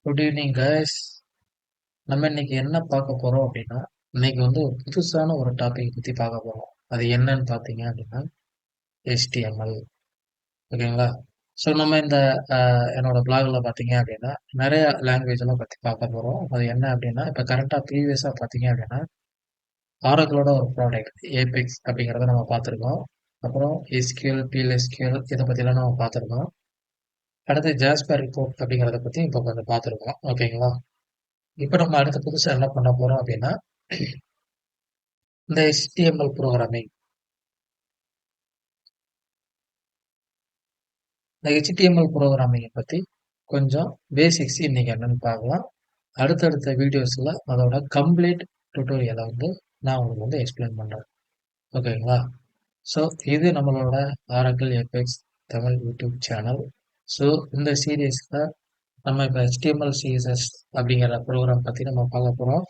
Good evening guys. நம்ம இன்னைக்கு என்ன பார்க்க போறோம் அப்படின்னா, இன்னைக்கு வந்து ஒரு புதுசான ஒரு டாபிக் பத்தி பார்க்க போறோம். அது என்னன்னு பார்த்தீங்க அப்படின்னா, HTML. ஓகேங்களா? ஸோ நம்ம இந்த என்னோட பிளாக்ல பார்த்தீங்க அப்படின்னா, நிறைய லாங்குவேஜ் எல்லாம் பத்தி பார்க்க போறோம். அது என்ன அப்படின்னா, இப்போ கரெக்டாக ப்ரீவியஸாக பார்த்தீங்க அப்படின்னா, ஆரக்கிளோட ஒரு ப்ராடக்ட் ஏபிஎக்ஸ் அப்படிங்கிறத நம்ம பார்த்துருக்கோம். அப்புறம் எஸ்கியூஎல், PLSQL இதை பற்றிலாம் நம்ம பார்த்துருக்கோம். அடுத்து ஜாஸ்பர் ரிப்போர்ட் அப்படிங்கிறத பற்றி இப்போ கொஞ்சம் பார்த்துருக்கோம். ஓகேங்களா? இப்போ நம்ம அடுத்து புதுசாக என்ன பண்ண போறோம் அப்படின்னா, இந்த HTML ப்ரோக்ராமிங் இந்த HTML ப்ரோக்ராமிங்கை பற்றி கொஞ்சம் பேசிக்ஸ் இன்னைக்கு என்னன்னு பார்க்கலாம். அடுத்தடுத்த வீடியோஸில் அதோட கம்ப்ளீட் டுட்டோரியலை வந்து நான் உங்களுக்கு வந்து எக்ஸ்பிளைன் பண்ணுறேன். ஓகேங்களா? ஸோ இது நம்மளோட Oracle effects Tamil YouTube channel. So இந்த சீரீஸில் நம்ம இப்போ HTML CSS அப்படிங்கிற ப்ரோக்ராம் பற்றி நம்ம பார்க்க போகிறோம்.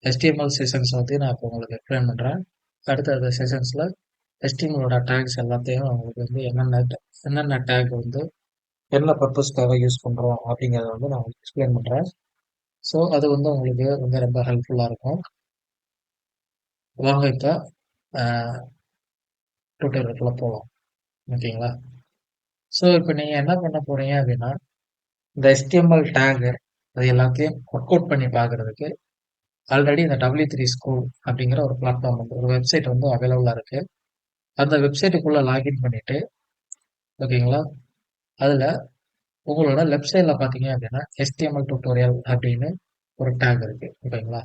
HTML செஷன்ஸ் பற்றி நான் இப்போ உங்களுக்கு எக்ஸ்பிளைன் பண்ணுறேன். அடுத்தடுத்த செஷன்ஸில் HTMLோட டேக்ஸ் எல்லாத்தையும் உங்களுக்கு வந்து என்னென்ன டேக் வந்து என்ன பர்பஸ்க்காக யூஸ் பண்ணுறோம் அப்படிங்கிறத வந்து நான் உங்களுக்கு எக்ஸ்பிளைன் பண்ணுறேன். ஸோ அது வந்து உங்களுக்கு வந்து ரொம்ப ஹெல்ப்ஃபுல்லாக இருக்கும். வாங்க இப்போ டுட்டோரியலுக்குள்ள போகலாம். ஓகேங்களா? ஸோ இப்போ நீங்கள் என்ன பண்ண போறீங்க அப்படின்னா, இந்த HTML டேக் அது எல்லாத்தையும் ஒர்க் அவுட் பண்ணி பார்க்கறதுக்கு ஆல்ரெடி இந்த W3 ஸ்கூல் அப்படிங்கிற ஒரு பிளாட்ஃபார்ம் வந்து ஒரு வெப்சைட் வந்து அவைலபிளாக இருக்கு. அந்த வெப்சைட்டுக்குள்ள லாகின் பண்ணிட்டு, ஓகேங்களா, அதில் உங்களோட லெஃப்ட் சைடில் பார்த்தீங்க அப்படின்னா HTML டியூட்டோரியல் அப்படின்னு ஒரு டேக் இருக்கு. ஓகேங்களா?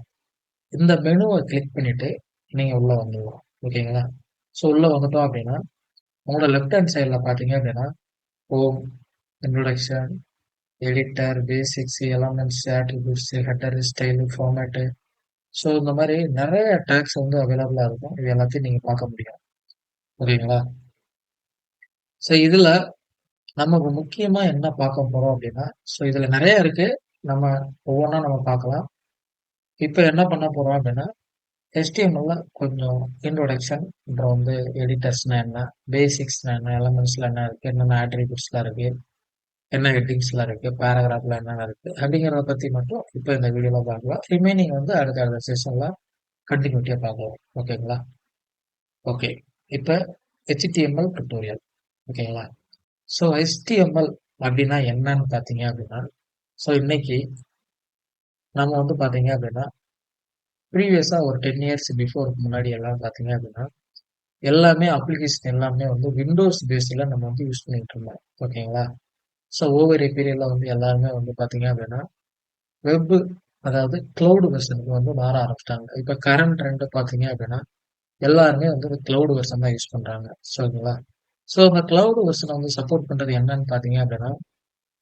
இந்த மெனுவை கிளிக் பண்ணிட்டு நீங்க உள்ள வந்துடலாம். ஓகேங்களா? ஸோ உள்ள வந்துட்டோம் அப்படின்னா உங்களோட லெஃப்ட் ஹேண்ட் சைடில் பார்த்தீங்க அப்படின்னா home, introduction, editor, basics, elements, attributes, header, style, format. So இந்த மாதிரி நிறைய டேக்ஸ் வந்து அவைலபிளாக இருக்கும். இது எல்லாத்தையும் நீங்க பார்க்க முடியும். ஓகேங்களா? ஸோ இதுல நமக்கு முக்கியமா என்ன பார்க்க போறோம் அப்படின்னா, ஸோ இதுல நிறைய இருக்கு. நம்ம ஒவ்வொன்றா நம்ம பார்க்கலாம். இப்போ என்ன பண்ண போறோம் அப்படின்னா, HTML-ல கொஞ்சம் இன்ட்ரோடக்ஷன், அப்புறம் வந்து எடிட்டர்ஸ்னா என்ன, பேசிக்ஸ்னா என்ன, எலமெண்ட்ஸ்ல என்ன இருக்கு, என்னென்ன ஆட்ரிபியூட்ஸ்லாம் இருக்கு, என்ன ஹெட்டிங்ஸ்லாம் இருக்கு, பேராகிராஃப்ல என்னென்ன இருக்கு அப்படிங்கிறத பத்தி மட்டும் இப்போ இந்த வீடியோல பார்க்கலாம். ரிமைனிங் வந்து அடுத்த செஷன்ல கண்டினியூட்டியா பார்க்கலாம். ஓகேங்களா? ஓகே. இப்போ HTML டுட்டோரியல். ஓகேங்களா? ஸோ HTML அப்படின்னா என்னன்னு பார்த்தீங்க அப்படின்னா, ஸோ இன்னைக்கு நம்ம வந்து பார்த்தீங்க அப்படின்னா ப்ரீவியஸா ஒரு 10 இயர்ஸ் பிஃபோருக்கு முன்னாடி எல்லாம் பார்த்தீங்க அப்படின்னா எல்லாமே அப்ளிகேஷன் எல்லாமே வந்து விண்டோஸ் பேஸ்ல நம்ம வந்து யூஸ் பண்ணிட்டு இருந்தோம். ஓகேங்களா? ஸோ ஓவர் ஏ பீரியட்ல வந்து எல்லாருமே வந்து பார்த்தீங்க அப்படின்னா வெப், அதாவது கிளவுட் வெர்ஷனுக்கு வந்து மாற ஆரம்பிச்சிட்டாங்க. இப்போ கரண்ட் ட்ரெண்ட் பார்த்தீங்க அப்படின்னா எல்லாருமே வந்து கிளவுட் வெர்ஷன் தான் யூஸ் பண்றாங்க. ஓகேங்களா? ஸோ அந்த கிளவுட் வெர்ஷனை வந்து சப்போர்ட் பண்றது என்னன்னு பார்த்தீங்க அப்படின்னா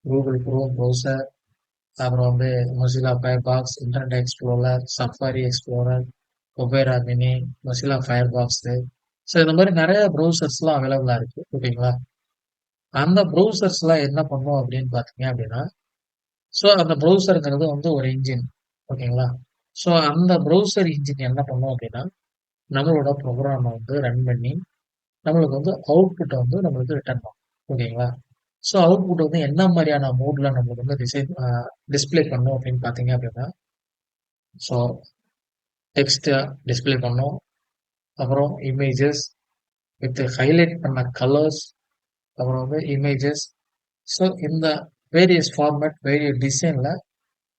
கூகுள் குரோம் ப்ரௌசர், அப்புறம் வந்து Mozilla Firefox, internet explorer, safari explorer, opera mini, Mozilla Firefox. So இந்த மாதிரி நிறைய ப்ரௌசர்ஸ்லாம் அவைலபிளா இருக்கு. ஓகேங்களா? அந்த ப்ரௌசர்ஸ்லாம் என்ன பண்ணும் அப்படின்னு பார்த்தீங்க அப்படின்னா, ஸோ அந்த ப்ரௌசருங்கிறது வந்து ஒரு இன்ஜின். ஓகேங்களா? ஸோ அந்த ப்ரௌசர் இன்ஜின் என்ன பண்ணும் அப்படின்னா, நம்மளோட ப்ரோக்ராமை வந்து ரன் பண்ணி நம்மளுக்கு வந்து அவுட்புட்டை வந்து நம்மளுக்கு ரிட்டர்ன் பண்ணும். ஓகேங்களா? ஸோ அவுட்புட் வந்து என்ன மாதிரியான மோட்ல நம்மளுக்கு வந்து டிஸ்ப்ளே பண்ணும் அப்படின்னு பார்த்தீங்க அப்படின்னா, ஸோ டெக்ஸ்ட்டை டிஸ்ப்ளே பண்ணும். அப்புறம் இமேஜஸ் வித் ஹைலைட் பண்ண கலர்ஸ், அப்புறம் வந்து இமேஜஸ். ஸோ இந்த வேரியஸ் ஃபார்மேட், வேரியஸ் டிசைன்ல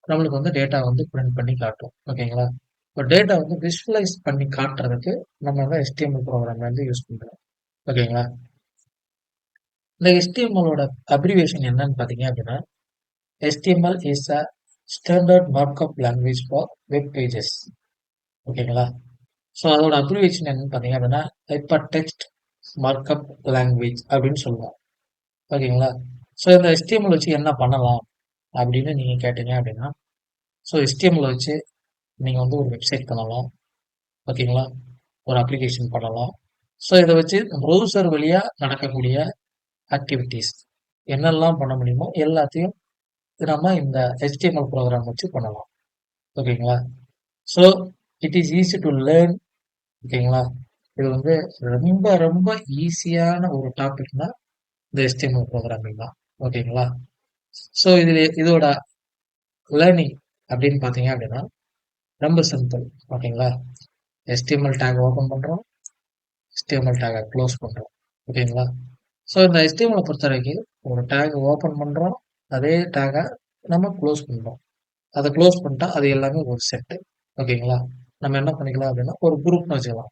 நம்மளுக்கு வந்து டேட்டா வந்து பிரிண்ட் பண்ணி காட்டும். ஓகேங்களா? இப்போ டேட்டா வந்து விஷுவலைஸ் பண்ணி காட்டுறதுக்கு நம்ம வந்து HTML ப்ரோக்ராம் வந்து யூஸ் பண்றோம். ஓகேங்களா? இந்த HTML-ஓட அப்ரிவேஷன் என்னன்னு பார்த்தீங்க அப்படின்னா, HTML is a standard markup language for web pages. ஓகேங்களா? ஸோ அதோட அப்ரிவேஷன் என்னன்னு பார்த்தீங்க அப்படின்னா, ஹைப்பர் டெக்ஸ்ட் மார்க்அப் லாங்குவேஜ் அப்படின்னு சொல்லுவோம். ஓகேங்களா? ஸோ இந்த HTML வச்சு என்ன பண்ணலாம் அப்படின்னு நீங்க கேட்டீங்க அப்படின்னா, ஸோ HTML வச்சு நீங்க வந்து ஒரு வெப்சைட் பண்ணலாம். ஓகேங்களா? ஒரு அப்ளிகேஷன் பண்ணலாம். ஸோ இதை வச்சு ப்ரௌசர் வழியா நடக்கக்கூடிய ஆக்டிவிட்டீஸ் என்னெல்லாம் பண்ண முடியுமோ எல்லாத்தையும் நம்ம இந்த HTML ப்ரோக்ராம் வச்சு பண்ணலாம். ஓகேங்களா? So it is easy to learn. ஓகேங்களா? இது வந்து ரொம்ப ரொம்ப ஈஸியான ஒரு டாபிக்னா இந்த HTML ப்ரோக்ராமிங் தான். ஓகேங்களா? ஸோ இதோட லேர்னிங் அப்படின்னு பார்த்தீங்க அப்படின்னா ரொம்ப சிம்பிள். ஓகேங்களா? HTML டேக் ஓப்பன் பண்றோம். HTML டேக க்ளோஸ் பண்றோம். ஓகேங்களா? ஸோ இந்த HTML பொறுத்தவரைக்கும் ஒரு டேக் ஓப்பன் பண்றோம். அதே டேக நம்ம க்ளோஸ் பண்றோம். அத க்ளோஸ் பண்ணிட்டா அது எல்லாமே ஒரு செட்டு. ஓகேங்களா? நம்ம என்ன பண்ணிக்கலாம் அப்படின்னா ஒரு குரூப்னு வச்சுக்கலாம்.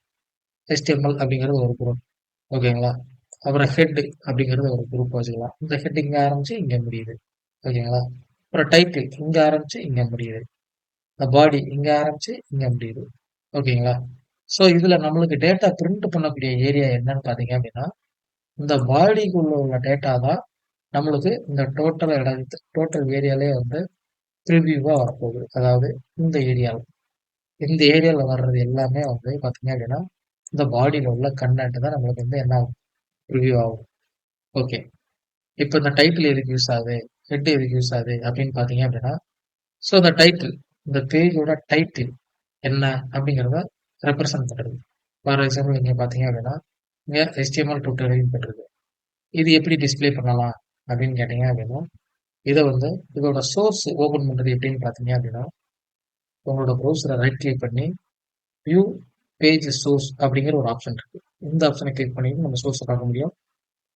HTML அப்படிங்கிறது ஒரு குரூப். ஓகேங்களா? அப்புறம் ஹெட் அப்படிங்கிறது ஒரு குரூப் வச்சுக்கலாம். இந்த ஹெட் இங்க ஆரம்பிச்சு இங்க முடியுது. ஓகேங்களா? அப்புறம் டைட்டில் இங்க ஆரம்பிச்சு இங்க முடியுது. இந்த பாடி இங்க ஆரம்பிச்சு இங்க முடியுது. ஓகேங்களா? ஸோ இதுல நம்மளுக்கு டேட்டா பிரிண்ட் பண்ணக்கூடிய ஏரியா என்னன்னு பார்த்தீங்க அப்படின்னா, இந்த பாடிக்குள்ள உள்ள டேட்டா தான் நம்மளுக்கு இந்த டோட்டல் ஏரியாலயே வந்து ப்ரிவியூவா வரப்போகுது. அதாவது இந்த ஏரியால. இந்த ஏரியால வர்றது எல்லாமே வந்து பார்த்தீங்க அப்படின்னா, இந்த பாடியில உள்ள கன்டென்ட் தான் நம்மளுக்கு வந்து என்ன ஆகும்? ப்ரிவியூ ஆகும். ஓகே. இப்ப இந்த டைட்டில் எதுக்கு யூஸ் ஆகுது? ஹெட் எதுக்கு யூஸ் ஆகுது? அப்படின்னு பார்த்தீங்க அப்படின்னா, ஸோ இந்த டைட்டில், இந்த பேஜோட டைட்டில் என்ன அப்படிங்கிறத ரெப்ரசன்ட் பண்றது. ஃபார் எக்ஸாம்பிள் நீங்க பார்த்தீங்க அப்படின்னா, இங்க HTML டியூட்டோரியல்னு போட்டிருக்கு. இது எப்படி டிஸ்ப்ளே பண்ணலாம் அப்படின்னு கேட்டீங்க அப்படின்னா, இத வந்து இதோட சோர்ஸ் ஓப்பன் பண்றது எப்படின்னு பார்த்தீங்க அப்படின்னா, உங்களோட ப்ரௌசர ரைட் கிளிக் பண்ணி வியூ பேஜ் சோர்ஸ் அப்படிங்கிற ஒரு ஆப்ஷன் இருக்கு. இந்த ஆப்ஷனை கிளிக் பண்ணி நம்ம சோர்ஸை பார்க்க முடியும்.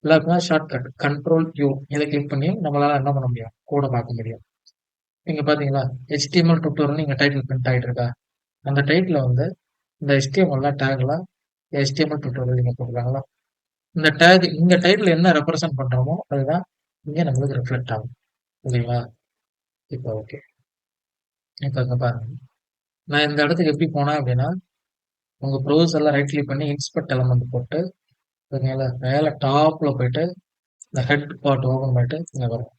இல்லாட்டினா ஷார்ட்கட் கண்ட்ரோல் யூ இதை கிளிக் பண்ணி நம்மளால என்ன பண்ண முடியும்? கோட பார்க்க முடியும். இங்க பார்த்தீங்களா? HTML டியூட்டோரியல்னு இங்க டைட்டில் பிரிண்ட் ஆயிட்டு இருக்கா? அந்த டைட்டில வந்து இந்த HTML டேக்ல HTML டியூட்டோரியல் நீங்க போட்டுருக்காங்களா? இந்த டேக் இங்க டைட்டில் என்ன ரெப்ரசென்ட் பண்றோமோ அதுதான் இங்க நம்மளுக்கு ரிஃப்ளெக்ட் ஆகும். ஓகேங்களா? இப்போ ஓகே. இப்போ இங்க பாருங்க. நான் இந்த இடத்துக்கு எப்படி போனேன் அப்படின்னா, உங்க ப்ரௌசர்ல ரைட் கிளிக் பண்ணி இன்ஸ்பெக்ட் எலமெண்ட் போட்டு ஓகேங்களா? மேல டாப்ல போயிட்டு இந்த ஹெட் பார்ட் ஓப்பன் பண்ணிட்டு இங்க வரும்.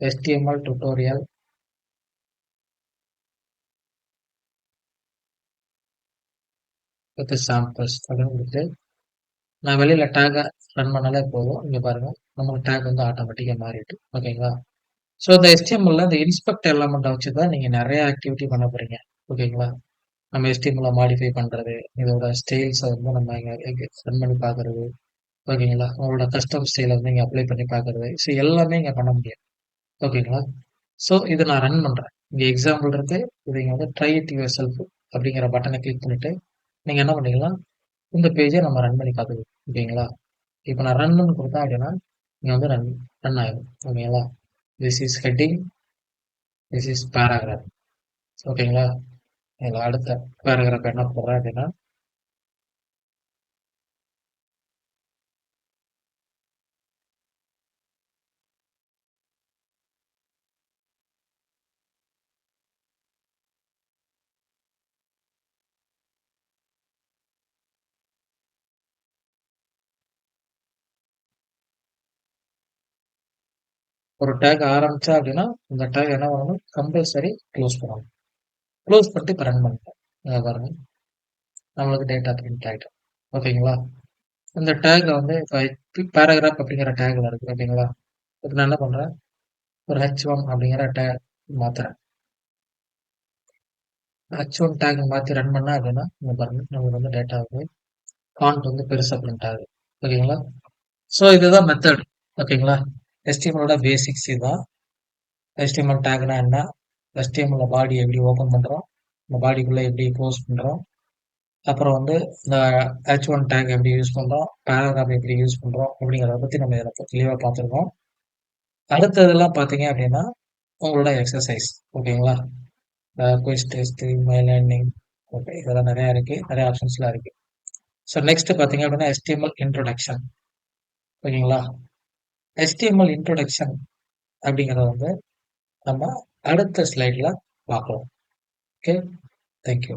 HTML டியூட்டோரியல் வித் சாம்பிள்ஸ் அப்படின்னு கொடுத்து நான் வெளியில டேக ரன் பண்ணாலே போதும். இங்க பாருங்க. நமக்கு டேக் வந்து ஆட்டோமேட்டிக்கா மாறிட்டு. ஓகேங்களா? ஸோ இந்த HTML இந்த இன்ஸ்பெக்ட் எலமெண்ட்ட வச்சு தான் நீங்க நெறைய ஆக்டிவிட்டி பண்ண போறீங்க. ஓகேங்களா? நம்ம HTML மாடிஃபை பண்றது, இதோட ஸ்டைல்ஸ வந்து நம்ம இங்க ரன் பண்ணி பார்க்கறது. ஓகேங்களா? உங்களோட கஸ்டம் ஸ்டைல வந்து இங்க அப்ளை பண்ணி பார்க்கறது. ஸோ எல்லாமே இங்க பண்ண முடியும். ஓகேங்களா? ஸோ இத நான் ரன் பண்றேன். இங்க எக்ஸாம்பிள் இருக்கு. இத இங்க வந்து ட்ரை இட் யுவர் செல்ஃப் அப்படிங்கிற பட்டன கிளிக் பண்ணிட்டு, நீங்க என்ன பண்ணீங்கன்னா, இந்த பேஜ நம்ம ரன் பண்ணி பார்த்துக்கலாம். ஓகேங்களா? இப்ப நான் ரன்ன்னு குடுத்தேன் அப்படின்னா, இங்க வந்து ரன் ரன் ஆயிரும். ஓகேங்களா? This is heading, this is paragraph. ஓகேங்களா? இதுல அடுத்த பேராகிராஃப் என்ன போடுறேன் அப்படின்னா, ஒரு டேக் ஆரம்பிச்சேன் அப்படின்னா, இந்த டேக் என்ன பண்ணணும்? கம்பல்சரி க்ளோஸ் பண்ணணும். க்ளோஸ் பண்ணிட்டு இப்ப ரன் பண்ணிட்டேன். இங்க பாருங்க. நம்மளுக்கு டேட்டா பிரிண்ட் ஆயிட்டு. ஓகேங்களா? இந்த டேக்ல வந்து இப்ப பேராகிராஃப் அப்படிங்கிற டேக்ல இருக்கு. ஓகேங்களா? இப்ப நான் என்ன பண்றேன்? ஒரு H1 அப்படிங்கிற டேக் மாத்துறேன். H1 டேக் மாத்தி ரன் பண்ணேன் அப்படின்னா, இங்க பாருங்க. நம்மளுக்கு வந்து டேட்டா வந்து ஃபாண்ட் வந்து பெருசா பிரிண்ட் ஆகுது. ஓகேங்களா? ஸோ இதுதான் மெத்தட். ஓகேங்களா? HTML பேசிக்ஸ் இதுதான். HTML டேக்னா என்ன? HTML பாடி எப்படி ஓப்பன் பண்றோம்? இந்த பாடிக்குள்ள எப்படி க்ளோஸ் பண்றோம்? அப்புறம் வந்து இந்த H1 டேக் எப்படி யூஸ் பண்றோம்? பேராகிராஃப் எப்படி யூஸ் பண்றோம்? அப்படிங்கிறத பத்தி நம்ம இதில தெளிவா பார்த்துருக்கோம். அடுத்ததெல்லாம் பார்த்தீங்க அப்படின்னா, உங்களோட எக்ஸர்சைஸ். ஓகேங்களா? Quiz test, my learning okay. இதெல்லாம் நெறையா இருக்கு. நெறைய ஆப்ஷன்ஸ்லாம் இருக்கு. ஸோ நெக்ஸ்ட் பார்த்தீங்க அப்படின்னா, HTML இன்ட்ரோடக்ஷன். ஓகேங்களா? HTML இன்ட்ரோடக்ஷன் அப்படிங்கிறத வந்து நம்ம அடுத்த ஸ்லைட்ல பார்க்கலாம். ஓகே. Thank you.